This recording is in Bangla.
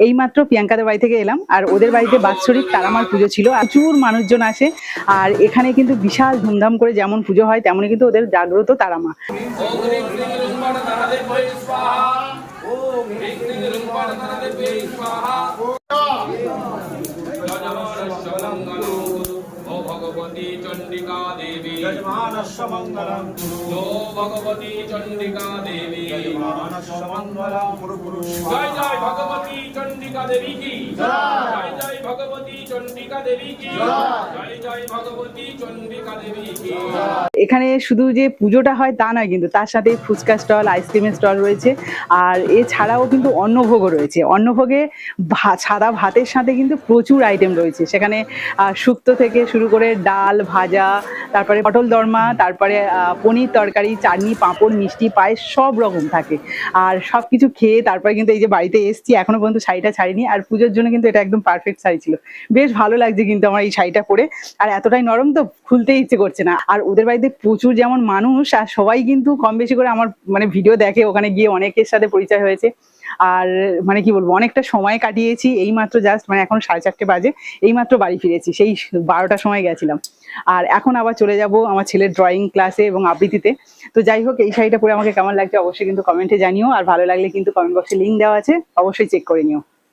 এইমাত্র প্রিয়াঙ্কাদের বাড়ি থেকে এলাম, আর ওদের বাড়িতে বাৎসরিক তারামার পুজো ছিল। প্রচুর মানুষজন আসে, আর এখানে কিন্তু বিশাল ধুমধাম করে যেমন পুজো হয় তেমনই কিন্তু ওদের জাগ্রত তারামা। भगवती चंडिका देवी यजमानस्य मंगलम कुरु भगवती चंडिका देवी यजमानस्य मंगलम कुरु। जय जय भगवती चंडिका देवी की जय जय भगवती चंडिका देवी की जय जय भगवती चंडिका देवी की। এখানে শুধু যে পুজোটা হয় তা নয়, কিন্তু তার সাথে ফুচকা স্টল, আইসক্রিমের স্টল রয়েছে, আর এছাড়াও কিন্তু অন্নভোগও রয়েছে। অন্নভোগে সাদা ভাতের সাথে কিন্তু প্রচুর আইটেম রয়েছে সেখানে, শুক্তো থেকে শুরু করে ডাল ভাজা, তারপরে পটল দরমা, তারপরে পনির তরকারি, চাটনি, পাঁপড়, মিষ্টি, পায়েস সব রকম থাকে। আর সব কিছু খেয়ে তারপরে কিন্তু এই যে বাড়িতে এসেছি, এখনো পর্যন্ত শাড়িটা ছাড়িনি, আর পুজোর জন্য কিন্তু এটা একদম পারফেক্ট শাড়ি ছিল। বেশ ভালো লাগছে কিন্তু আমার এই শাড়িটা পরে, আর এতটাই নরম তো খুলতেই ইচ্ছে করছে না। আর ওদের বাড়িতে প্রচুর যেমন মানুষ, আর সবাই কিন্তু কম বেশি করে আমার মানে ভিডিও দেখে, ওখানে গিয়ে অনেকের সাথে পরিচয় হয়েছে। আর মানে কি বলবো, অনেকটা সময় কাটিয়েছি। এইমাত্র জাস্ট মানে এখন 4:30 বাজে, এইমাত্র বাড়ি ফিরেছি, সেই 12টার সময় গেছিলাম। আর এখন আবার চলে যাব আমার ছেলের ড্রয়িং ক্লাসে এবং আবৃত্তিতে। তো যাই হোক, এই শাড়িটা পরে আমাকে কেমন লাগছে অবশ্যই কিন্তু কমেন্টে জানিও, আর ভালো লাগলে কিন্তু কমেন্ট বক্সে লিঙ্ক দেওয়া আছে, অবশ্যই চেক করে নিও।